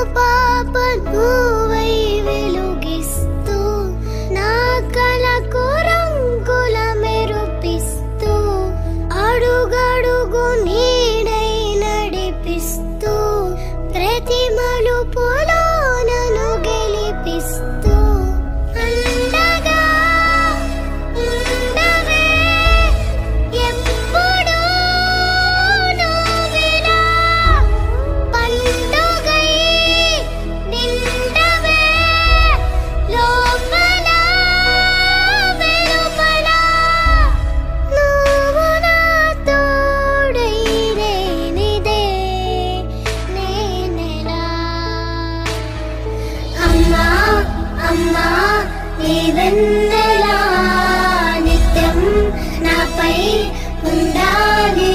పాప నువ్వై వెలుగిస్తూ నా కలకు రంగుల మెరుపిస్తూ అడుగడుగు నీడై నడిపిస్తూ ప్రతి మలుపులో నన్ను గెలిపిస్తూ అండగా ఉండవే ఎప్పుడూ నువ్విలా పండుగై నిండవే లోపల వెలుపల నువ్వు నా తోడై లేనిదే నేనెలా అమ్మా అమ్మా నీ వెన్నెలా నిత్యం నాపై ఉండాలి